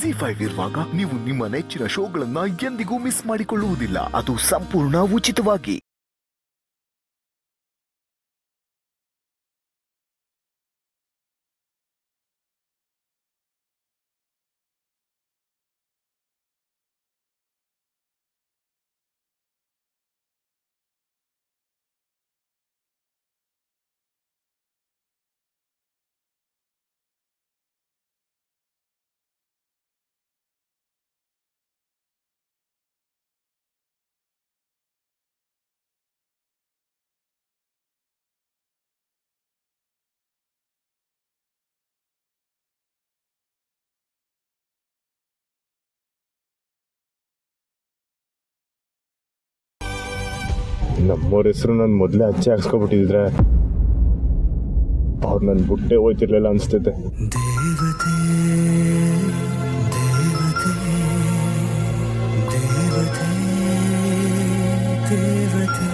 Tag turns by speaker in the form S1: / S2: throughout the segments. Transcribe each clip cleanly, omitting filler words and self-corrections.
S1: ZEE5 ಇರುವಾಗ ನೀವು ನಿಮ್ಮ ನೆಚ್ಚಿನ ಶೋಗಳನ್ನ ಎಂದಿಗೂ ಮಿಸ್ ಮಾಡಿಕೊಳ್ಳುವುದಿಲ್ಲ. ಅದು ಸಂಪೂರ್ಣ ಉಚಿತವಾಗಿ.
S2: ನಮ್ಮವ್ರ ಹೆಸರು ನಾನು ಮೊದಲೇ ಅಚ್ಚೆ ಹಾಕ್ಸ್ಕೊಬಿಟ್ಟಿದ್ರೆ ಅವ್ರು ನನ್ನ ಬುಟ್ಟೆ ಹೋಯ್ತಿರ್ಲಿಲ್ಲ ಅನಿಸ್ತೈತೆ.
S3: ದೇವತೆ ದೇವತೆ ದೇವತೆ ದೇವತೆ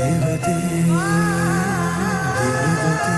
S3: ದೇವತೆ ದೇವತೆ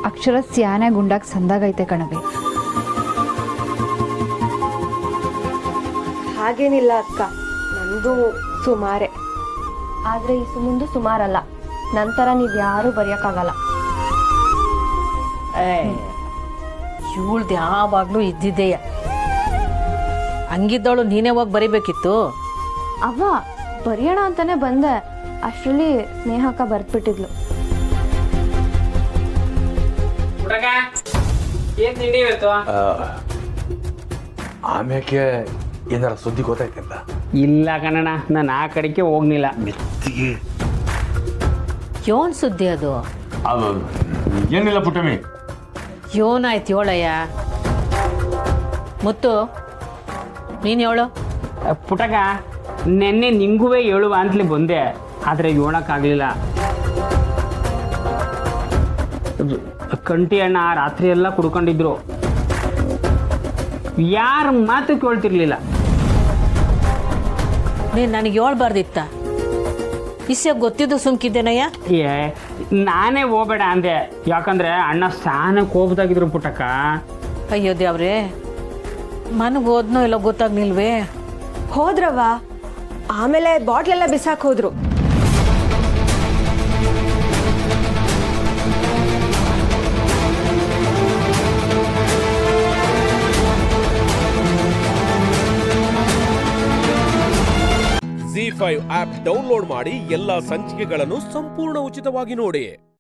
S4: ಅಕ್ಷರ ಸ್ಯಾನೆ ಗುಂಡಾಕ್ ಸಂದಾಗೈತೆ ಕಣವೆ.
S5: ಹಾಗೇನಿಲ್ಲ ಅಕ್ಕ, ನಂದು ಸುಮಾರೇ. ಆದರೆ ಈ ಸುಮಂದು ಸುಮಾರಲ್ಲ. ನಂತರ ನೀವು ಯಾರೂ ಬರೆಯೋಕ್ಕಾಗಲ್ಲ.
S6: ಇವಳ್ದು ಯಾವಾಗಲೂ ಇದ್ದಿದ್ದೆಯ. ಹಂಗಿದ್ದವಳು ನೀನೇ ಹೋಗಿ ಬರಿಬೇಕಿತ್ತು.
S5: ಅವ್ವ ಬರೆಯೋಣ ಅಂತಾನೆ ಬಂದೆ, ಅಷ್ಟರಲ್ಲಿ ಸ್ನೇಹಕ್ಕ ಬರ್ದ್ಬಿಟ್ಟಿದ್ಲು.
S7: ಆಮ್ಯಾಕೆ ಏನಾರ ಸುದ್ದಿ ಗೊತ್ತಾಯ್ತಲ್ಲ?
S8: ಇಲ್ಲ ಕಣಣ್ಣ, ನಾನು ಆ ಕಡೆಗೆ ಹೋಗ್ಲಿಲ್ಲ.
S7: ಮೆತ್ತಿಗೆ
S6: ಯೋನ್ ಸುದ್ದಿ ಅದು?
S7: ಏನಿಲ್ಲ ಪುಟ್ಟಮಿ.
S6: ಯೋನಾಯ್ತು ಹೇಳಯ್ಯ. ಮುತ್ತು ನೀನು ಹೇಳು.
S8: ಪುಟಗ ನೆನ್ನೆ ನಿಂಗೂ ಹೇಳುವ ಅಂತಲೇ ಬಂದೆ, ಆದರೆ ಹೇಳೋಕ್ಕಾಗಲಿಲ್ಲ. ಕಂಟಿ ಅಣ್ಣ ರಾತ್ರಿ ಎಲ್ಲ ಕುಡ್ಕೊಂಡಿದ್ರು, ಯಾರ ಮಾತು ಕೇಳ್ತಿರ್ಲಿಲ್ಲ.
S6: ನೀನು ನನಗೆ ಹೇಳ್ಬಾರ್ದಿತ್ತ? ಇಸ್ಯಾಗ ಗೊತ್ತಿದ್ದು ಸುಮ್ಕಿದ್ದೇನಯ್ಯ.
S8: ಏ ನಾನೇ ಹೋಗ್ಬೇಡ ಅಂದೆ, ಯಾಕಂದ್ರೆ ಅಣ್ಣ ಸಾನ ಕೋಪದಾಗಿದ್ರು ಪುಟಕ.
S6: ಅಯ್ಯೋ ದೇವ್ರೆ, ಮನಗೆ ಹೋದ್ನೋ ಇಲ್ಲ ಗೊತ್ತಾಗ್ನಿಲ್ವೇ?
S5: ಹೋದ್ರವ್ವ, ಆಮೇಲೆ ಬಾಟ್ಲೆಲ್ಲ ಬಿಸಾಕ್ ಹೋದ್ರು.
S9: ZEE5 ಆಪ್ ಡೌನ್ಲೋಡ್ ಮಾಡಿ ಎಲ್ಲಾ ಸಂಚಿಕೆಗಳನ್ನು ಸಂಪೂರ್ಣ ಉಚಿತವಾಗಿ ನೋಡಿ.